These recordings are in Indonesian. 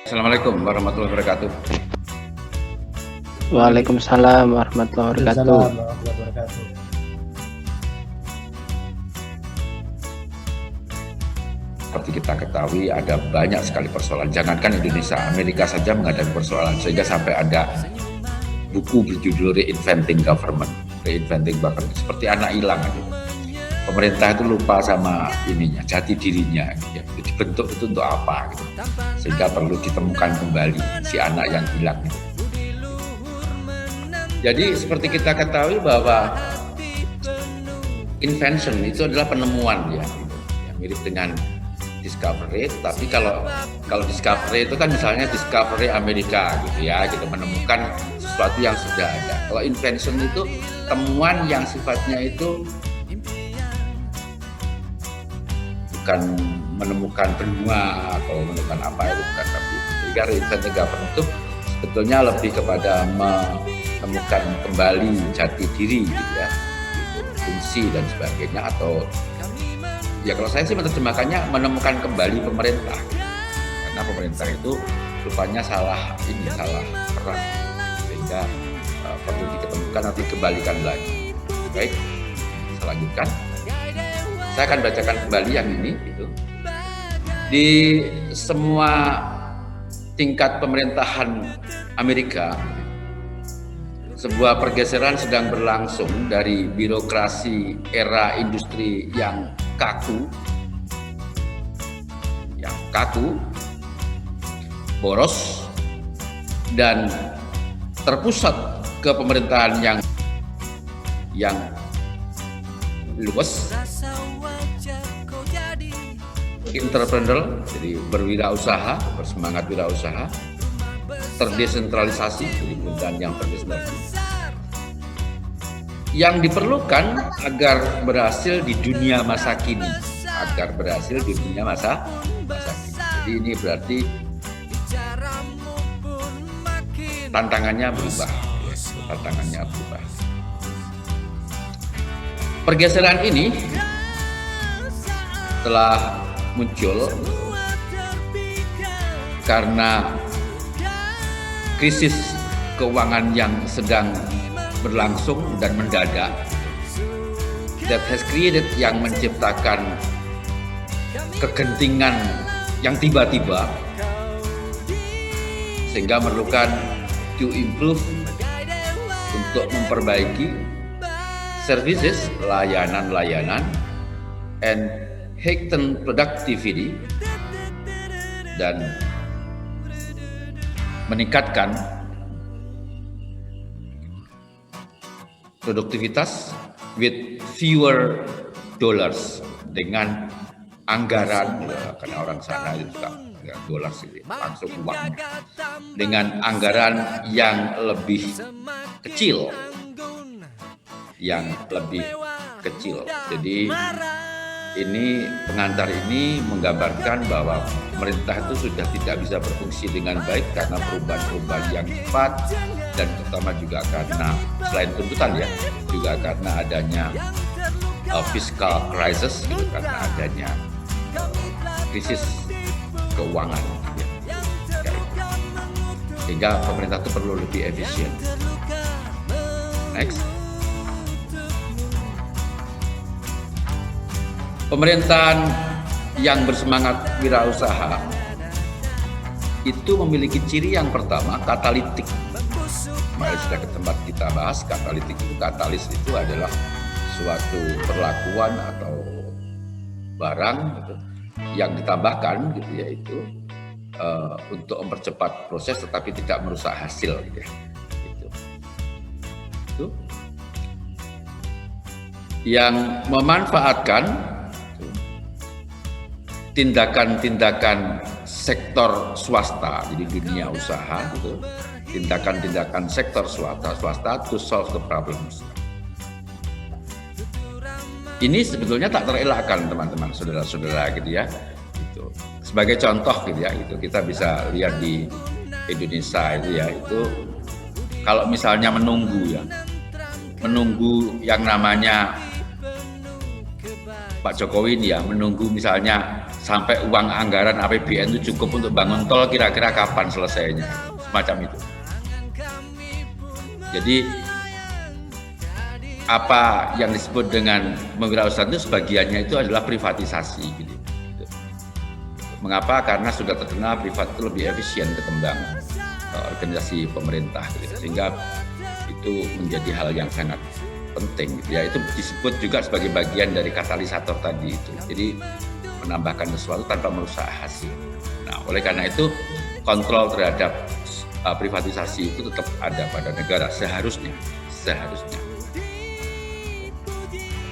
Assalamualaikum warahmatullahi wabarakatuh. Waalaikumsalam warahmatullahi wabarakatuh. Waalaikumsalam warahmatullahi wabarakatuh. Seperti kita ketahui ada banyak sekali persoalan. Jangankan Indonesia, Amerika saja menghadapi persoalan sehingga sampai ada buku berjudul Reinventing Government, seperti anak hilang gitu. Pemerintah itu lupa sama ininya, jati dirinya, ya. Dibentuk itu untuk apa gitu. Sehingga perlu ditemukan kembali si anak yang hilang gitu. Jadi seperti kita ketahui bahwa invention itu adalah penemuan ya, gitu. Ya, mirip dengan discovery, tapi kalau discovery itu kan misalnya discovery Amerika gitu ya, gitu, menemukan sesuatu yang sudah ada. Kalau invention itu temuan yang sifatnya itu bukan menemukan benua atau menemukan apa itu bukan, tapi sehingga reinventing government itu sebetulnya lebih kepada menemukan kembali jati diri gitu ya, gitu, fungsi dan sebagainya, atau ya kalau saya sih menerjemahkannya menemukan kembali pemerintah, karena pemerintah itu rupanya salah peran, sehingga perlu diketemukan nanti kembalikan lagi. Baik, saya lanjutkan. Saya akan bacakan kembali yang ini gitu. Di semua tingkat pemerintahan Amerika, sebuah pergeseran sedang berlangsung dari birokrasi era industri yang kaku, boros, dan terpusat ke pemerintahan yang luas, entrepreneur, jadi berwirausaha, bersemangat wirausaha, terdesentralisasi, jadi pemerintahan yang terdesentralisasi. Yang diperlukan agar berhasil di dunia masa kini, Jadi ini berarti tantangannya berubah. Pergeseran ini telah muncul karena krisis keuangan yang sedang berlangsung dan mendadak, that has created, yang menciptakan kegentingan yang tiba-tiba, sehingga memerlukan to improve, untuk memperbaiki services, layanan, and heighten productivity, dan meningkatkan produktivitas with fewer dollars, dengan anggaran, karena orang sana itu suka dolar sih, langsung uangnya, dengan anggaran yang lebih kecil. Jadi ini pengantar ini menggambarkan bahwa pemerintah itu sudah tidak bisa berfungsi dengan baik karena perubahan-perubahan yang cepat, dan terutama juga karena selain tuntutan ya, juga karena adanya fiscal crisis, gitu, karena adanya krisis keuangan ya. Sehingga pemerintah itu perlu lebih efisien. Next. Pemerintahan yang bersemangat wirausaha itu memiliki ciri yang pertama, katalitik. Mari sudah ke tempat kita bahas, katalitik itu, katalis itu adalah suatu perlakuan atau barang gitu, yang ditambahkan gitu, yaitu untuk mempercepat proses tetapi tidak merusak hasil gitu ya. Itu yang memanfaatkan tindakan-tindakan sektor swasta, jadi dunia usaha gitu, tindakan-tindakan sektor swasta to solve the problems. Ini sebetulnya tak terelakkan teman-teman, saudara-saudara gitu ya. Gitu. Sebagai contoh gitu ya, itu kita bisa lihat di Indonesia itu ya, itu kalau misalnya menunggu yang namanya Pak Jokowi ini ya, menunggu misalnya sampai uang anggaran APBN itu cukup untuk bangun tol, kira-kira kapan selesainya, semacam itu. Jadi apa yang disebut dengan mewirausahaan itu sebagiannya itu adalah privatisasi gitu. Mengapa? Karena sudah terkenal privat itu lebih efisien ketimbang organisasi pemerintah gitu. Sehingga itu menjadi hal yang sangat penting gitu. Ya, itu disebut juga sebagai bagian dari katalisator tadi itu. Jadi menambahkan sesuatu tanpa merusak hasil. Nah, oleh karena itu kontrol terhadap privatisasi itu tetap ada pada negara seharusnya.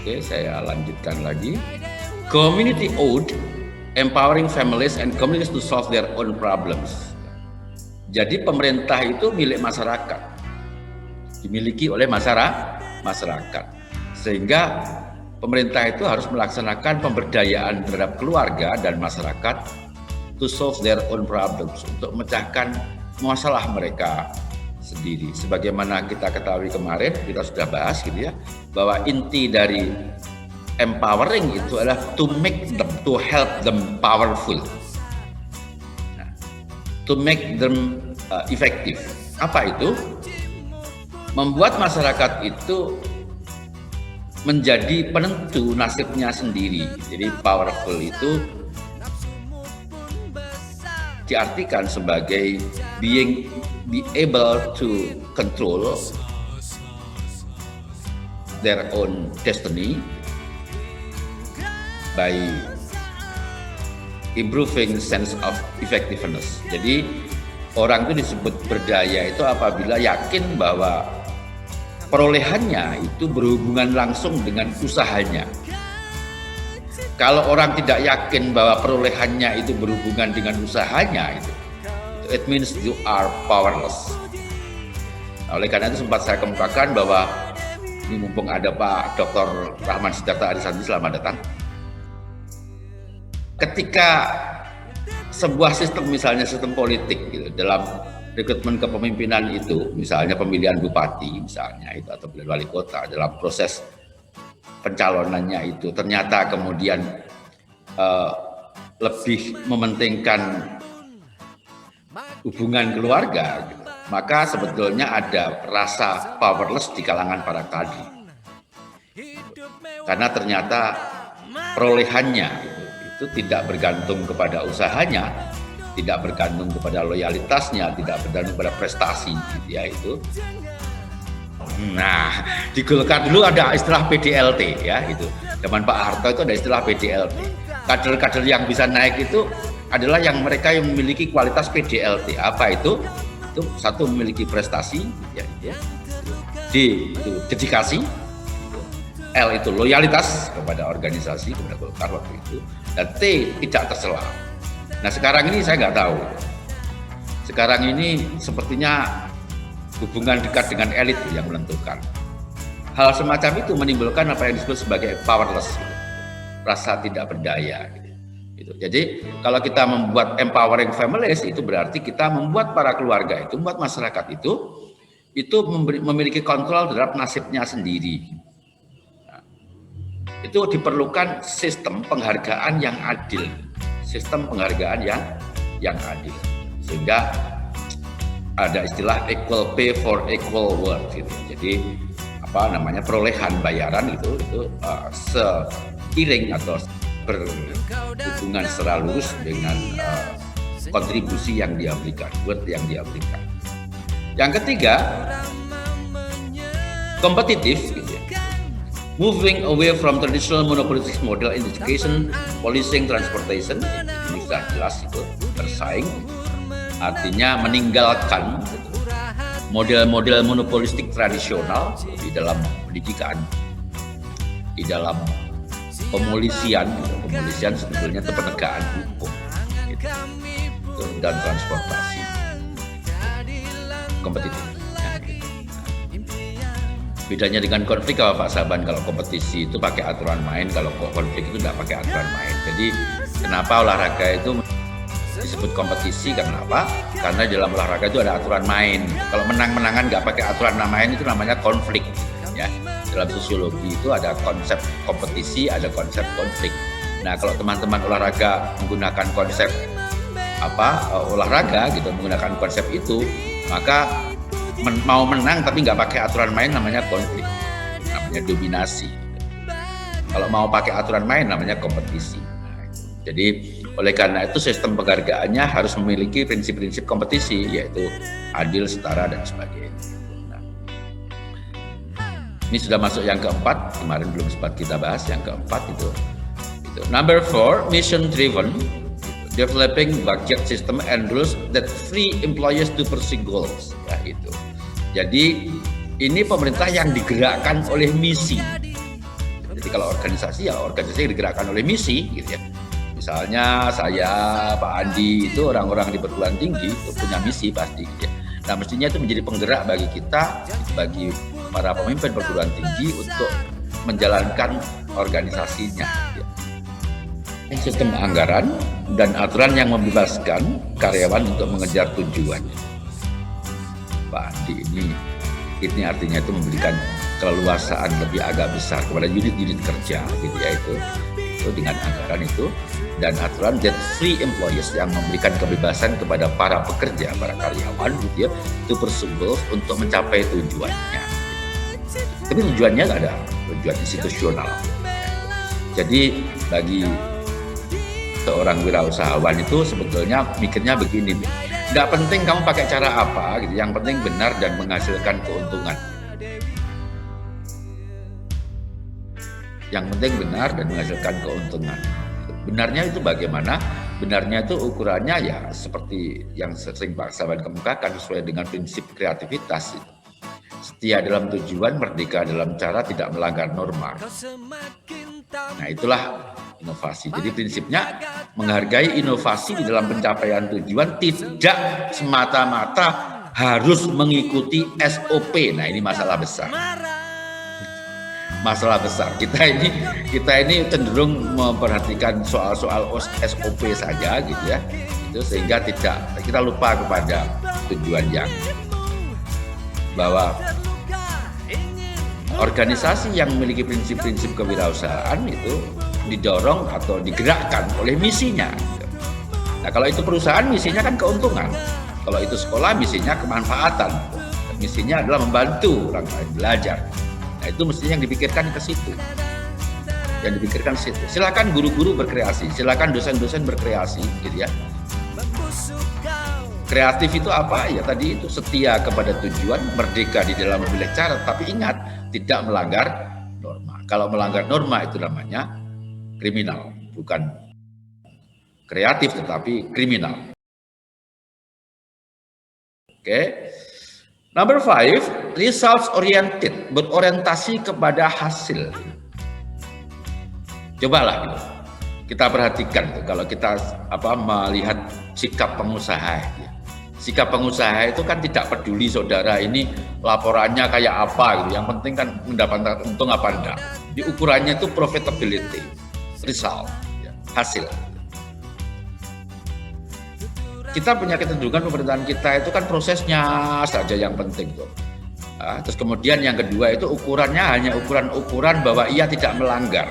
Oke, saya lanjutkan lagi. Community owned, empowering families and communities to solve their own problems. Jadi pemerintah itu milik masyarakat, dimiliki oleh masyarakat. Sehingga pemerintah itu harus melaksanakan pemberdayaan terhadap keluarga dan masyarakat to solve their own problems, untuk memecahkan masalah mereka sendiri. Sebagaimana kita ketahui kemarin, kita sudah bahas gitu ya, bahwa inti dari empowering itu adalah to make them, to help them powerful, to make them effective. Apa itu? Membuat masyarakat itu menjadi penentu nasibnya sendiri. Jadi powerful itu diartikan sebagai be able to control their own destiny by improving sense of effectiveness. Jadi orang itu disebut berdaya itu apabila yakin bahwa perolehannya itu berhubungan langsung dengan usahanya. Kalau orang tidak yakin bahwa perolehannya itu berhubungan dengan usahanya, it means you are powerless. Nah, oleh karena itu sempat saya kemukakan bahwa ini mumpung ada Pak Dr. Rahman Sidarta Arisanti, selamat datang. Ketika sebuah sistem, misalnya sistem politik gitu, dalam rekrutmen kepemimpinan itu, misalnya pemilihan bupati misalnya itu atau pemilihan wali kota, dalam proses pencalonannya itu ternyata kemudian lebih mementingkan hubungan keluarga gitu, maka sebetulnya ada rasa powerless di kalangan para kadri, karena ternyata perolehannya itu tidak bergantung kepada usahanya, tidak bergantung kepada loyalitasnya, tidak bergantung pada prestasi gitu ya itu. Nah, di Golkar dulu ada istilah PDLT ya gitu. Zaman Pak Harto itu ada istilah PDLT. Kader-kader yang bisa naik itu adalah yang mereka yang memiliki kualitas PDLT. Apa itu? Itu satu, memiliki prestasi ya, ya. D itu dedikasi. L itu loyalitas kepada organisasi, kepada Golkar waktu itu. Dan T tidak tercela. Nah, sekarang ini saya nggak tahu. Sekarang ini sepertinya hubungan dekat dengan elit yang menentukan. Hal semacam itu menimbulkan apa yang disebut sebagai powerless, gitu. Rasa tidak berdaya. Gitu. Jadi kalau kita membuat empowering families, itu berarti kita membuat para keluarga itu, membuat masyarakat itu memiliki kontrol terhadap nasibnya sendiri. Nah, itu diperlukan sistem penghargaan yang adil, sistem penghargaan yang adil, sehingga ada istilah equal pay for equal work gitu. Jadi apa namanya, perolehan bayaran itu seiring atau berhubungan secara lurus dengan kontribusi yang dia berikan, worth yang dia berikan. Yang ketiga, kompetitif gitu ya. Moving away from traditional monopolistic model in education, policing, transportation, ini sudah jelas itu bersaing. Artinya meninggalkan model-model monopolistik tradisional di dalam pendidikan, di dalam pemolisian sebetulnya itu penegakan hukum gitu, dan transportasi kompetitif. Bedanya dengan konflik apa Pak Saban? Kalau kompetisi itu pakai aturan main, kalau konflik itu tidak pakai aturan main. Jadi kenapa olahraga itu disebut kompetisi? Karena apa? Karena dalam olahraga itu ada aturan main. Kalau menang-menangan nggak pakai aturan main itu namanya konflik. Ya, dalam sosiologi itu ada konsep kompetisi, ada konsep konflik. Nah, kalau teman-teman olahraga menggunakan konsep olahraga gitu, menggunakan konsep itu, maka mau menang tapi nggak pakai aturan main namanya konflik, namanya dominasi. Kalau mau pakai aturan main namanya kompetisi. Jadi oleh karena itu sistem penghargaannya harus memiliki prinsip-prinsip kompetisi, yaitu adil, setara, dan sebagainya. Nah, ini sudah masuk yang keempat, kemarin belum sempat kita bahas yang keempat itu. Number 4, mission driven, developing budget system and rules that free employers to pursue goals. Ya, itu. Jadi ini pemerintah yang digerakkan oleh misi. Jadi kalau organisasi ya organisasi yang digerakkan oleh misi, gitu ya. Misalnya saya, Pak Andi, itu orang-orang di perguruan tinggi itu punya misi pasti. Ya. Nah, mestinya itu menjadi penggerak bagi kita, bagi para pemimpin perguruan tinggi untuk menjalankan organisasinya. Ya. Sistem anggaran dan aturan yang membebaskan karyawan untuk mengejar tujuannya. Pak Andi, ini artinya itu memberikan keleluasaan lebih agak besar kepada unit-unit kerja, gitu ya, itu dengan anggaran itu. Dan aturan that free employees yang memberikan kebebasan kepada para pekerja, para karyawan, gitu ya, itu pursue untuk mencapai tujuannya. Tapi tujuannya nggak ada tujuan institusional. Jadi bagi seorang wirausahawan itu sebetulnya mikirnya begini, nggak penting kamu pakai cara apa, gitu. Yang penting benar dan menghasilkan keuntungan. Yang penting benar dan menghasilkan keuntungan. Benarnya itu bagaimana? Benarnya itu ukurannya ya seperti yang sering Pak Saban kemukakan, sesuai dengan prinsip kreativitas. Setia dalam tujuan, merdeka dalam cara, tidak melanggar norma. Nah, itulah inovasi. Jadi prinsipnya menghargai inovasi di dalam pencapaian tujuan, tidak semata-mata harus mengikuti SOP. Nah, ini masalah besar. Masalah besar. Kita ini cenderung memperhatikan soal-soal SOP saja, gitu ya. Itu sehingga kita lupa kepada tujuan yang bahwa organisasi yang memiliki prinsip-prinsip kewirausahaan itu didorong atau digerakkan oleh misinya. Nah, kalau itu perusahaan misinya kan keuntungan. Kalau itu sekolah misinya kemanfaatan. Misinya adalah membantu orang lain belajar. Nah, itu mestinya yang dipikirkan ke situ. Yang dipikirkan ke situ. Silakan guru-guru berkreasi, silakan dosen-dosen berkreasi, gitu ya. Kreatif itu apa? Ya tadi itu setia kepada tujuan, merdeka di dalam memilih cara, tapi ingat tidak melanggar norma. Kalau melanggar norma itu namanya kriminal, bukan kreatif tetapi kriminal. Oke. Number 5, results oriented, berorientasi kepada hasil. Cobalah gitu. Kita perhatikan tuh, kalau kita melihat sikap pengusaha. Ya. Sikap pengusaha itu kan tidak peduli saudara ini laporannya kayak apa gitu. Yang penting kan mendapatkan untung apa enggak. Di ukurannya itu profitability, result, ya, hasil. Kita punya kecenderungan pemerintahan kita itu kan prosesnya saja yang penting tuh. Nah, terus kemudian yang kedua itu ukurannya hanya ukuran bahwa ia tidak melanggar.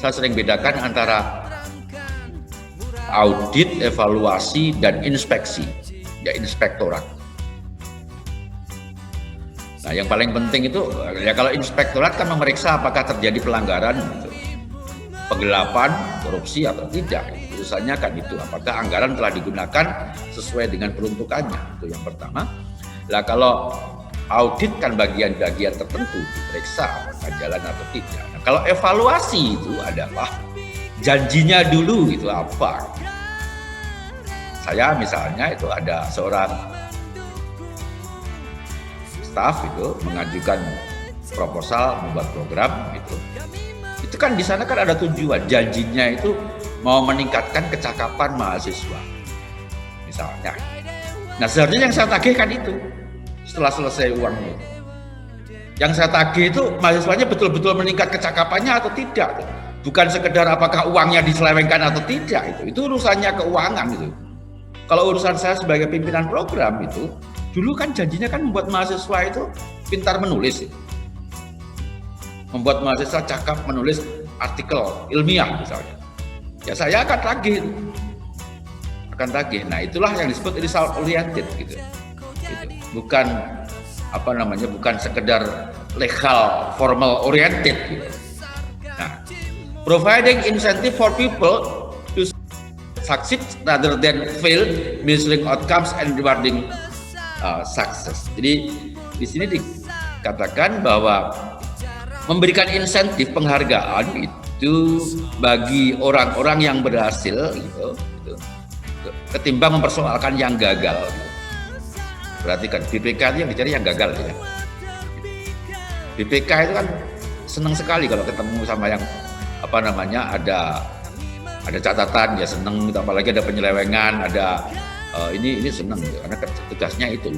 Saya sering bedakan antara audit, evaluasi, dan inspeksi, ya inspektorat. Nah, yang paling penting itu ya kalau inspektorat kan memeriksa apakah terjadi pelanggaran, gitu, penggelapan, korupsi atau tidak. Urusannya kan itu, apakah anggaran telah digunakan sesuai dengan peruntukannya, itu yang pertama. Lah kalau audit kan bagian-bagian tertentu diperiksa apakah jalan atau tidak. Nah, kalau evaluasi itu adalah janjinya dulu itu apa. Saya misalnya itu ada seorang staf itu mengajukan proposal membuat program itu. Itu kan di sana kan ada tujuan, janjinya itu mau meningkatkan kecakapan mahasiswa misalnya. Nah, seharusnya yang saya tagih kan itu setelah selesai uangnya. Yang saya tagih itu mahasiswanya betul-betul meningkat kecakapannya atau tidak. Bukan sekedar apakah uangnya diselewengkan atau tidak, itu urusannya keuangan itu. Kalau urusan saya sebagai pimpinan program itu, dulu kan janjinya kan membuat mahasiswa itu pintar menulis. Membuat mahasiswa cakap menulis artikel ilmiah misalnya, ya saya akan tagih. Nah itulah yang disebut result oriented gitu. Bukan bukan sekedar legal formal oriented gitu. Nah, providing incentive for people to succeed rather than fail, measuring outcomes and rewarding success. Jadi di sini dikatakan bahwa memberikan insentif penghargaan itu bagi orang-orang yang berhasil gitu, ketimbang mempersoalkan yang gagal. Perhatikan, BPK itu yang dicari yang gagal ya. BPK itu kan senang sekali kalau ketemu sama yang ada catatan ya senang, apalagi ada penyelewengan, ada ini senang karena tugasnya itu.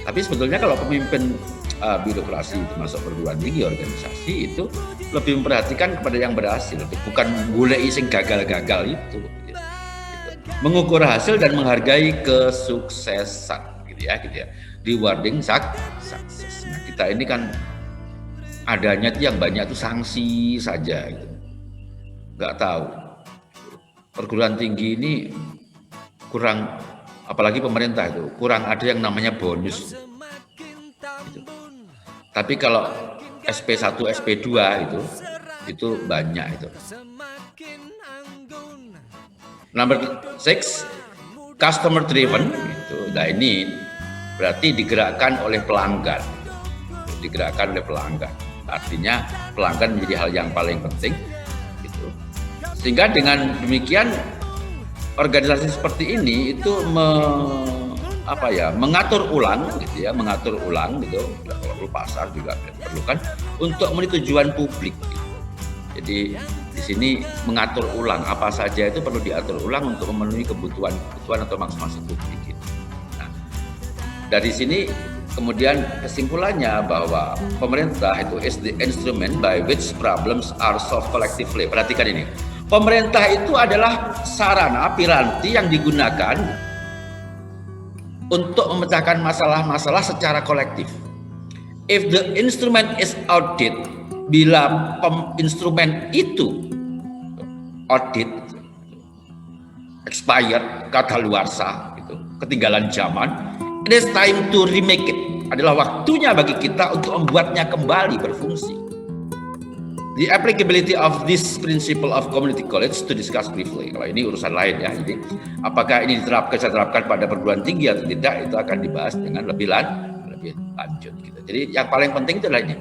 Tapi sebetulnya kalau pemimpin birokrasi termasuk perguruan tinggi organisasi itu lebih memperhatikan kepada yang berhasil, bukan goleki sing gagal-gagal itu. Mengukur hasil dan menghargai kesuksesan gitu ya. Rewarding success. Nah, kita ini kan adanya yang banyak itu sanksi saja gitu. Nggak tahu. Perguruan tinggi ini kurang, apalagi pemerintah itu kurang ada yang namanya bonus. Gitu. Tapi kalau SP1, SP2 itu banyak itu. Number 6, customer driven gitu. Nah ini berarti digerakkan oleh pelanggan. Digerakkan oleh pelanggan. Artinya pelanggan menjadi hal yang paling penting gitu. Sehingga dengan demikian organisasi seperti ini itu mengatur ulang gitu ya, mengatur ulang gitu. Kalau pasar juga diperlukan untuk memenuhi tujuan publik gitu. Jadi di sini mengatur ulang apa saja itu perlu diatur ulang untuk memenuhi kebutuhan atau maksud publik gitu. Nah, dari sini kemudian kesimpulannya bahwa pemerintah itu is the instrument by which problems are solved collectively. Perhatikan ini. Pemerintah itu adalah sarana piranti yang digunakan untuk memecahkan masalah-masalah secara kolektif. If the instrument is outdated, bila instrumen itu audit, expired, kadaluarsa, gitu, ketinggalan zaman, it is time to remake it. Adalah waktunya bagi kita untuk membuatnya kembali berfungsi. The applicability of this principle of community college to discuss briefly. Kalau ini urusan lain ya. Jadi apakah ini diterapkan pada perguruan tinggi atau tidak, itu akan dibahas dengan lebih lanjut. Gitu. Jadi yang paling penting itu adalah ini.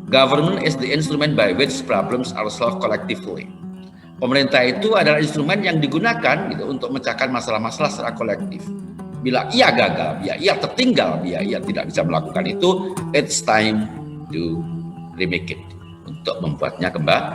Government is the instrument by which problems are solved collectively. Pemerintah itu adalah instrumen yang digunakan gitu untuk memecahkan masalah-masalah secara kolektif. Bila ia gagal, bila ia tertinggal, bila ia tidak bisa melakukan itu, it's time to remake it, untuk membuatnya kembali.